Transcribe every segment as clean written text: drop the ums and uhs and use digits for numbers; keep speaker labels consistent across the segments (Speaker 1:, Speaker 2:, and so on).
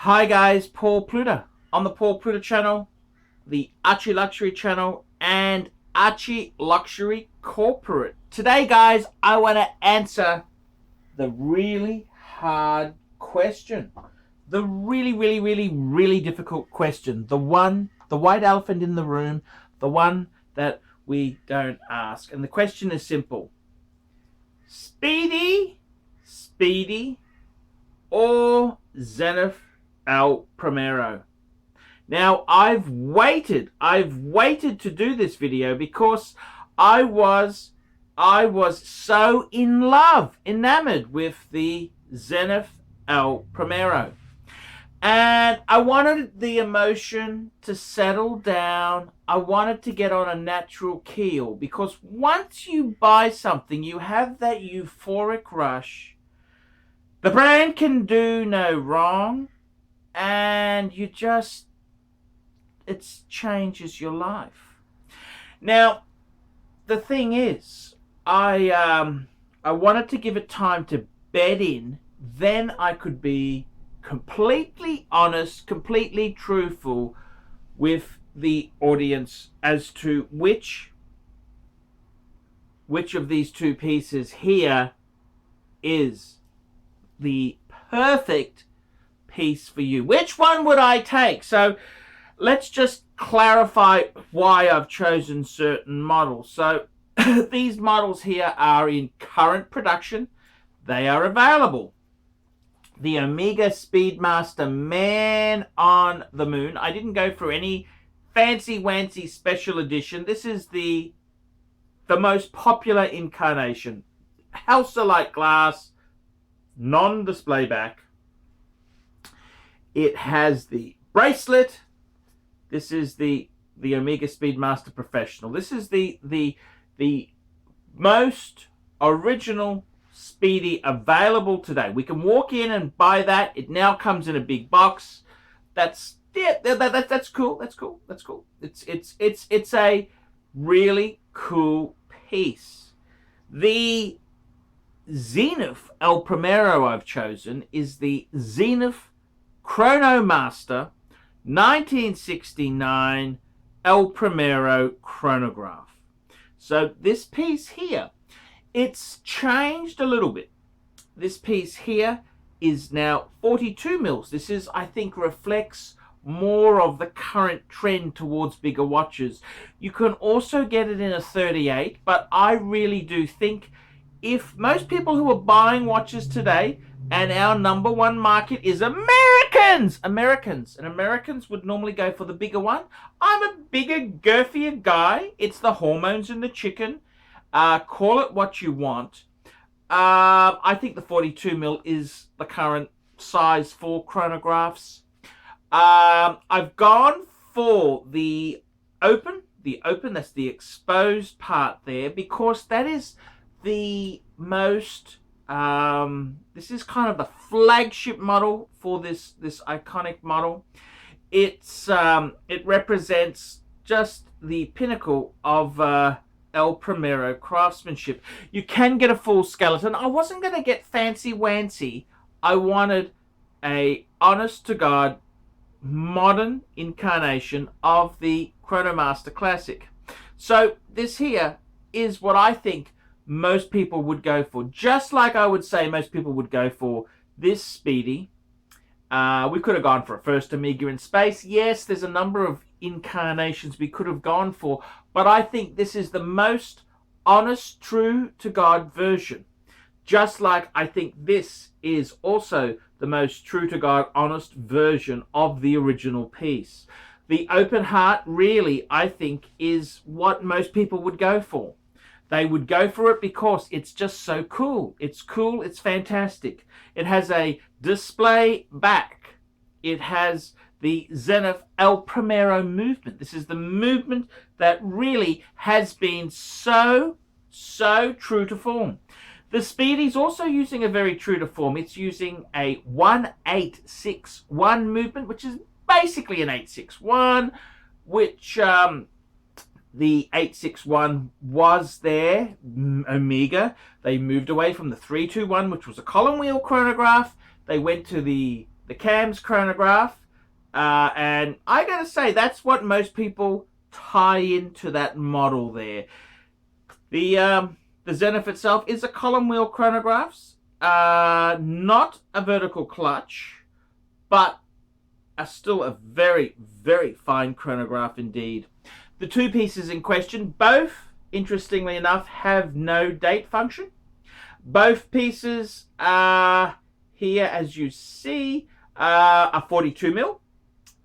Speaker 1: Hi guys, Paul Pluta on the Paul Pluta channel, the ArchieLuxury channel, and ArchieLuxury Corporate. Today guys, I want to answer the really hard question. The really difficult question. The white elephant in the room, the one that we don't ask. And the question is simple. Speedy or Zenith Primero? Now I've waited to do this video because I was so enamored with the Zenith Primero, and I wanted the emotion to settle down. I wanted to get on a natural keel, because once you buy something, you have that euphoric rush. The brand can do no wrong, and it changes your life. Now, the thing is, I wanted to give it time to bed in. Then I could be completely honest, completely truthful with the audience as to which of these two pieces here is the perfect piece for you. Which one would I take? So let's just clarify why I've chosen certain models. So these models here are in current production. They are available. The Omega Speedmaster Man on the Moon. I didn't go for any fancy-wancy special edition. This is the most popular incarnation. Halcyon glass, non-display back. It has the bracelet. This is the Omega Speedmaster Professional. This is the most original Speedy available today. We can walk in and buy that. It now comes in a big box. That's cool. That's cool. It's a really cool piece. The Zenith Primero I've chosen is the Zenith Chronomaster 1969 Primero chronograph. So this piece here, it's changed a little bit. This piece here is now 42 mils. This is, I think, reflects more of the current trend towards bigger watches. You can also get it in a 38, but I really do think if most people who are buying watches today, and our number one market is Americans, and Americans would normally go for the bigger one. I'm a bigger, girthier guy. It's the hormones in the chicken. Call it what you want. I think the 42 mil is the current size for chronographs. I've gone for the open, that's the exposed part there, because that is the most, this is kind of the flagship model for this iconic model. It represents just the pinnacle of Primero craftsmanship. You can get a full skeleton. I wasn't going to get fancy-wancy. I wanted a honest-to-God modern incarnation of the Chronomaster Classic. So this here is what I think most people would go for. Just like I would say most people would go for this Speedy. We could have gone for a first Omega in space. Yes, there's a number of incarnations we could have gone for, but I think this is the most honest, true to God version. Just like I think this is also the most true to God, honest version of the original piece. The open heart really, I think, is what most people would go for. They would go for it because it's just so cool. It's cool, it's fantastic. It has a display back. It has the Zenith Primero movement. This is the movement that really has been so true to form. The Speedy's also using a very true to form. It's using a 1861 movement, which is basically an 861, which the 861 was there, Omega. They moved away from the 321, which was a column wheel chronograph. They went to the the cam's chronograph, and I gotta say that's what most people tie into that model there. The Zenith itself is a column wheel chronograph, not a vertical clutch, but still a very, very fine chronograph indeed. The two pieces in question, both, interestingly enough, have no date function. Both pieces here, as you see, are 42mm.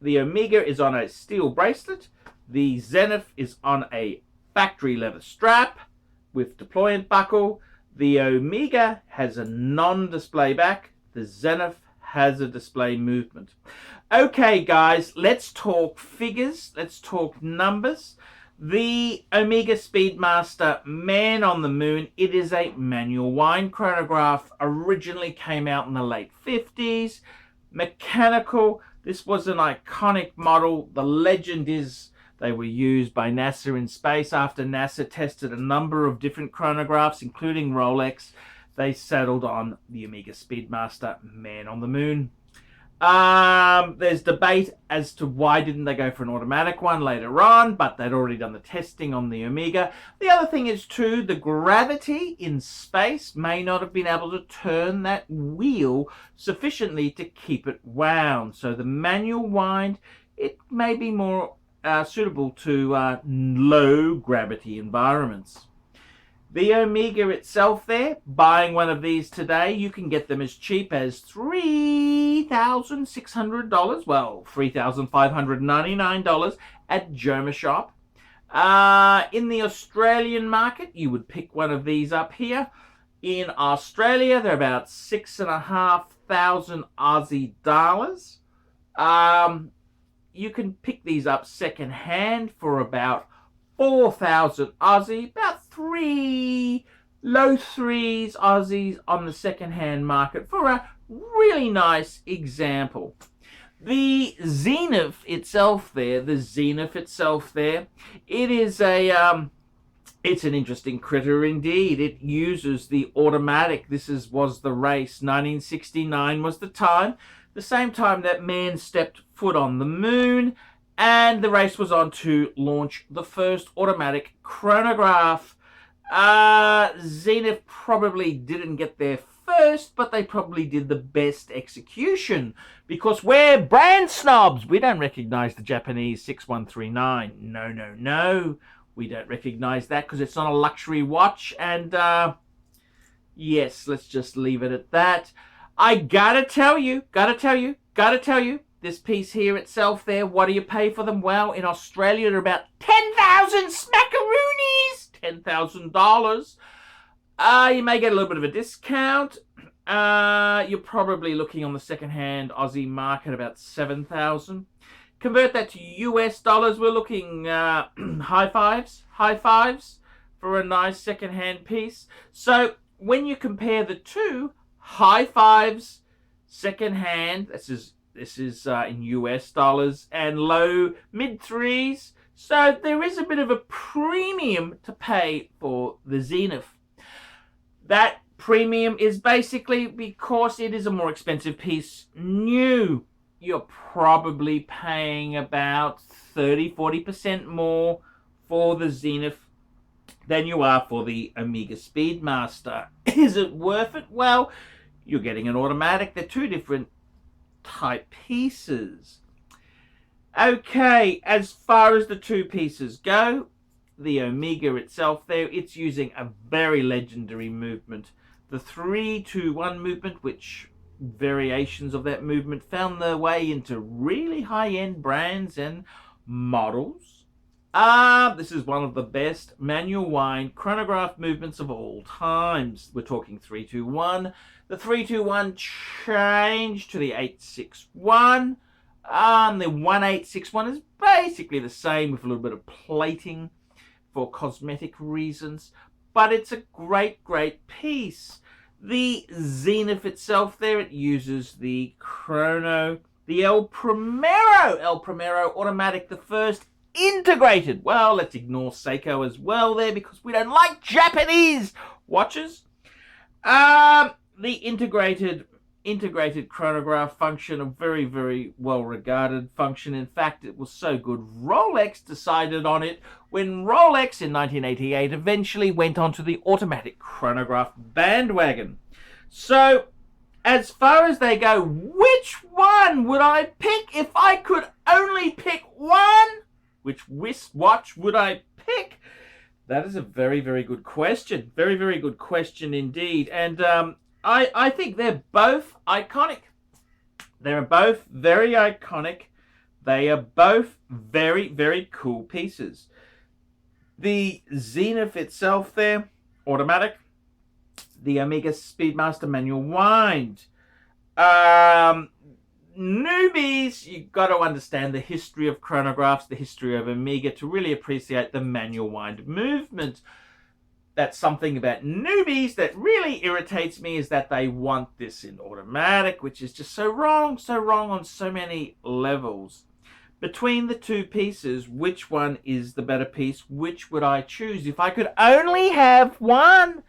Speaker 1: The Omega is on a steel bracelet. The Zenith is on a factory leather strap with deployment buckle. The Omega has a non-display back. The Zenith has a display movement. Okay, guys, let's talk figures. Let's talk numbers. The Omega Speedmaster Man on the Moon, it is a manual wind chronograph. Originally came out in the late 50s. Mechanical. This was an iconic model. The legend is they were used by NASA in space. After NASA tested a number of different chronographs, including Rolex, they settled on the Omega Speedmaster Man on the Moon. There's debate as to why didn't they go for an automatic one later on, but they'd already done the testing on the Omega. The other thing is too, the gravity in space may not have been able to turn that wheel sufficiently to keep it wound. So the manual wind, it may be more suitable to low gravity environments. The Omega itself there, buying one of these today, you can get them as cheap as $3,600, well, $3,599 at Joma Shop. In the Australian market, you would pick one of these up here. In Australia, they're about 6,500 Aussie dollars. You can pick these up second hand for about 4,000 Aussie, about low threes Aussies on the second-hand market for a really nice example. The Zenith itself there, it is it's an interesting critter indeed. It uses the automatic. This was the race. 1969 was the time. The same time that man stepped foot on the moon. And the race was on to launch the first automatic chronograph. Zenith probably didn't get there first, but they probably did the best execution. Because we're brand snobs. We don't recognize the Japanese 6139. No. We don't recognize that because it's not a luxury watch. And yes, let's just leave it at that. I gotta tell you. This piece here itself there, what do you pay for them? Well, in Australia, they're about 10,000 smackaroonies, $10,000. You may get a little bit of a discount. You're probably looking on the second-hand Aussie market about 7,000. Convert that to US dollars, we're looking high fives for a nice second-hand piece. So when you compare the two, high fives, second-hand, this is in US dollars, and low mid threes. So there is a bit of a premium to pay for the Zenith. That premium is basically because it is a more expensive piece new. You're probably paying about 30-40% more for the Zenith than you are for the Omega Speedmaster. Is it worth it? Well, you're getting an automatic. They're two different type pieces. Okay, as far as the two pieces go, the Omega itself there, it's using a very legendary movement. The 3-2-1 movement, which variations of that movement found their way into really high-end brands and models. This is one of the best manual wind chronograph movements of all times. We're talking 3-2-1. The 3-2-1 changed to the 8-6-1. The 1-8-6-1 is basically the same with a little bit of plating for cosmetic reasons, but it's a great piece. The Zenith itself there, it uses the El Primero automatic, the first integrated. Well, let's ignore Seiko as well there because we don't like Japanese watches. The integrated integrated chronograph function, a very, very well-regarded function. In fact, it was so good, Rolex decided on it when Rolex in 1988 eventually went onto the automatic chronograph bandwagon. So, as far as they go, which one would I pick if I could only pick one? Which wristwatch would I pick? That is a very, very good question. Very, very good question indeed. And I think they're both iconic. They're both very iconic. They are both very, very cool pieces. The Zenith itself there, automatic. The Omega Speedmaster manual wind. Newbies, you've got to understand the history of chronographs, the history of Omega to really appreciate the manual wind movement. That's something about newbies that really irritates me, is that they want this in automatic, which is just so wrong on so many levels. Between the two pieces, which one is the better piece? Which would I choose? If I could only have one,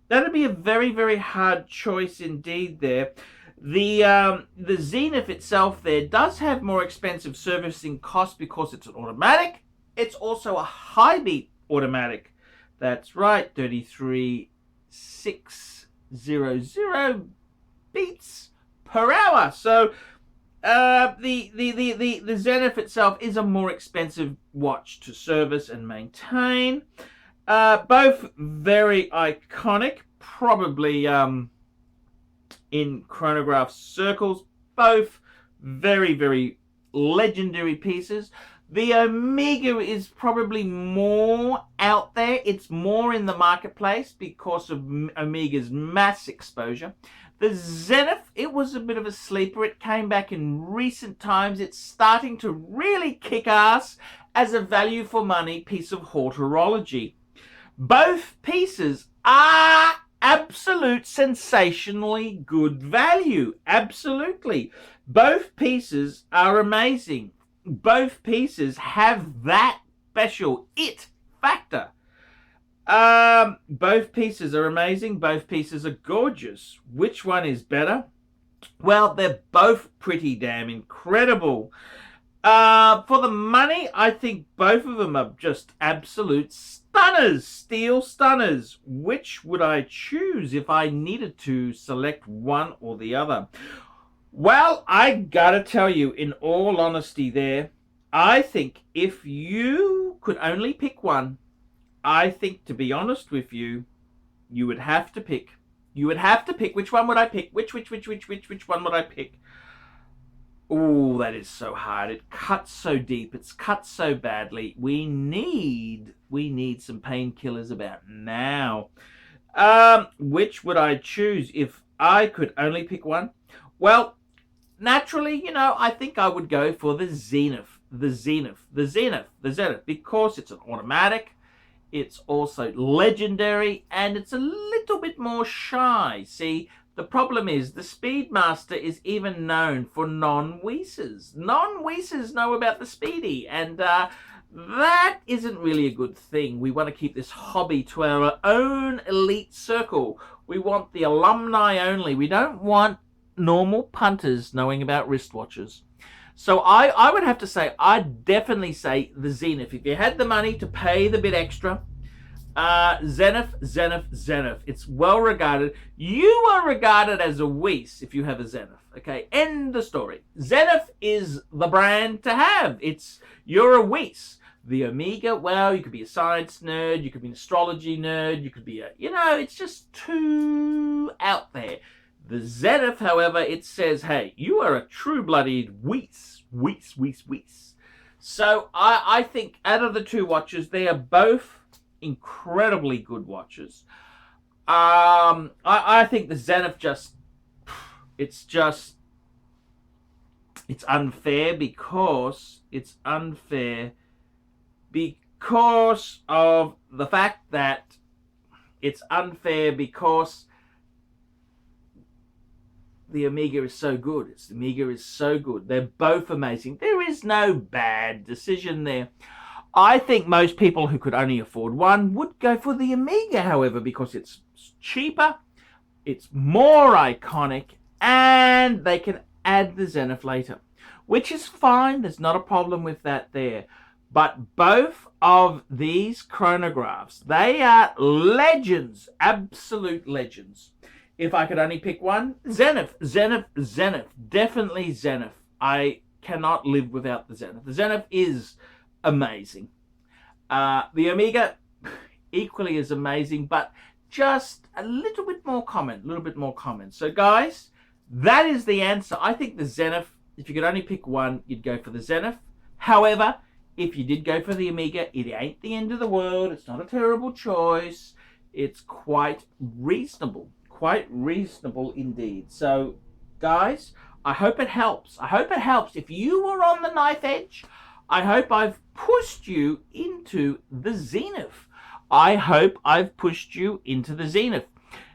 Speaker 1: that'd be a very, very hard choice indeed there. The Zenith itself there does have more expensive servicing costs because it's an automatic. It's also a high beat automatic. That's right, 33,600 beats per hour. So the Zenith itself is a more expensive watch to service and maintain. Both very iconic, probably in chronograph circles. Both very, very legendary pieces. The Omega is probably more out there. It's more in the marketplace because of Omega's mass exposure. The Zenith, it was a bit of a sleeper. It came back in recent times. It's starting to really kick ass as a value for money piece of horology. Both pieces are absolute sensationally good value. Absolutely. Both pieces are amazing. Both pieces have that special it factor. Both pieces are amazing. Both pieces are gorgeous. Which one is better? Well, they're both pretty damn incredible. For the money, I think both of them are just absolute stunners, steel stunners. Which would I choose if I needed to select one or the other? Well, I gotta tell you, in all honesty there, I think if you could only pick one, I think, to be honest with you, you would have to pick. Which one would I pick? Which one would I pick? Oh, that is so hard. It cuts so deep. It's cut so badly. We need some painkillers about now. Which would I choose if I could only pick one? Well, naturally, I think I would go for the Zenith. The Zenith, because it's an automatic. It's also legendary, and it's a little bit more shy. See, the problem is the Speedmaster is even known for non-Weisers. Non-Weisers know about the Speedy, and that isn't really a good thing. We want to keep this hobby to our own elite circle. We want the alumni only. We don't want normal punters knowing about wristwatches. So I would have to say, I'd definitely say the Zenith. If you had the money to pay the bit extra, Zenith. It's well regarded. You are regarded as a Weiss if you have a Zenith. Okay, end the story. Zenith is the brand to have. You're a Weiss. The Omega, well, you could be a science nerd, you could be an astrology nerd, you could be it's just too out there. The Zenith, however, it says, hey, you are a true-blooded Weiss. So I think out of the two watches, they are both incredibly good watches. I think the Zenith it's unfair because of the fact that it's unfair because the Omega is so good. The Omega is so good. They're both amazing. There is no bad decision there. I think most people who could only afford one would go for the Omega, however, because it's cheaper, it's more iconic, and they can add the Zenith later, which is fine. There's not a problem with that there. But both of these chronographs, they are legends, absolute legends. If I could only pick one, Zenith, Zenith, Zenith, definitely Zenith. I cannot live without the Zenith. The Zenith is amazing. The Omega, equally as amazing, but just a little bit more common, So guys, that is the answer. I think the Zenith, if you could only pick one, you'd go for the Zenith. However, if you did go for the Omega, it ain't the end of the world. It's not a terrible choice. It's quite reasonable indeed. So guys, I hope it helps. If you were on the knife edge, I hope I've pushed you into the Zenith.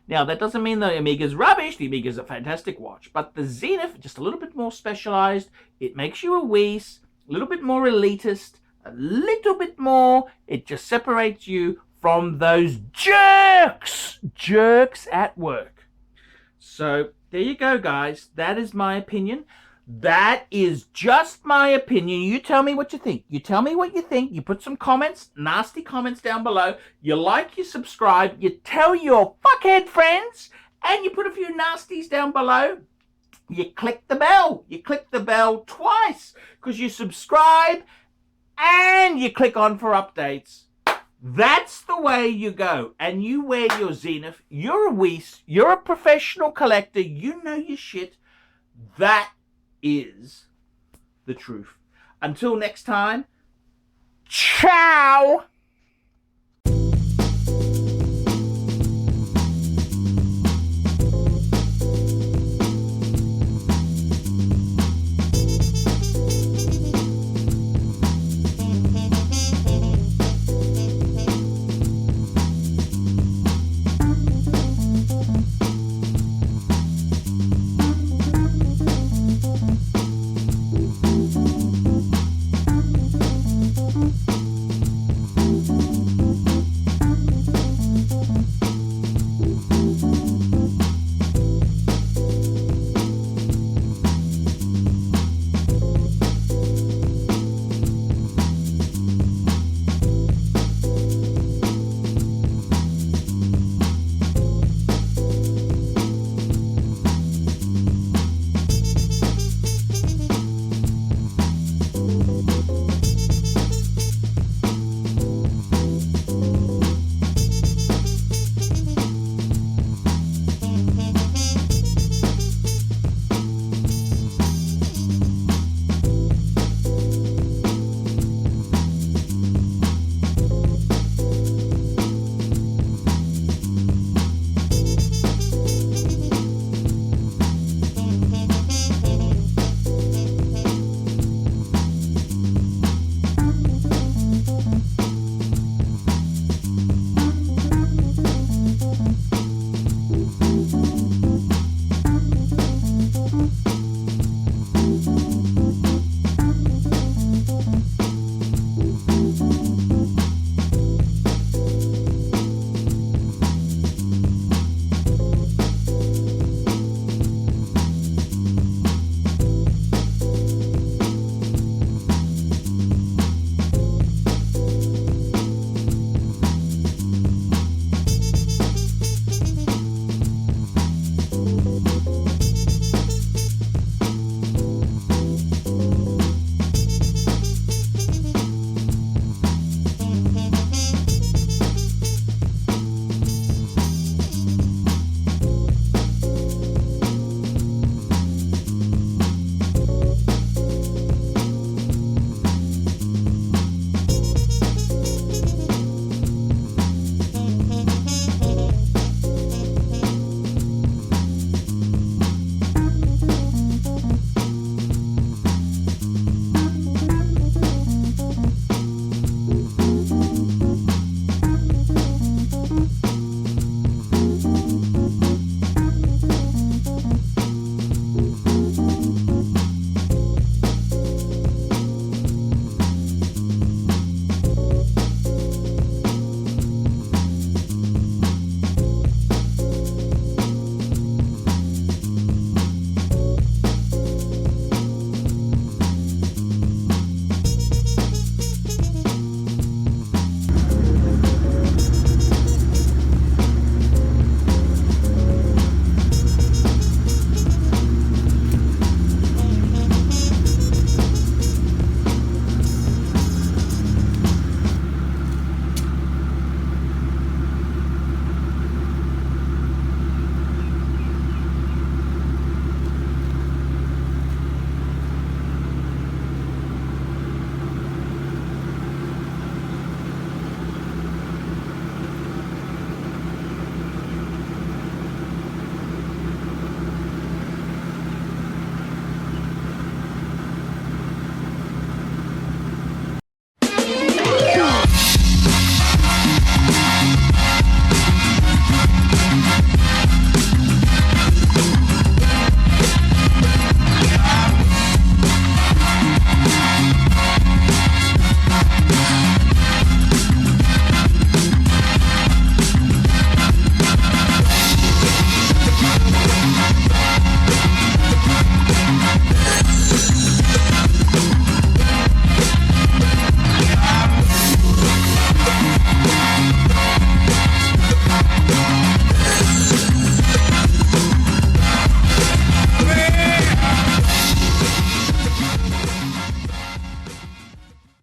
Speaker 1: Now, that doesn't mean the Omega's rubbish. The Omega's a fantastic watch. But the Zenith, just a little bit more specialized. It makes you a Weiss, a little bit more elitist, a little bit more. It just separates you from those jerks at work. So there you go, guys. That is my opinion. That is just my opinion. You tell me what you think. You tell me what you think. You put some comments, nasty comments down below. You like, you subscribe, you tell your fuckhead friends, and you put a few nasties down below. You click the bell. You click the bell twice because you subscribe and you click on for updates. That's the way you go. And you wear your Zenith. You're a Weiss. You're a professional collector. You know your shit. That is the truth. Until next time, ciao!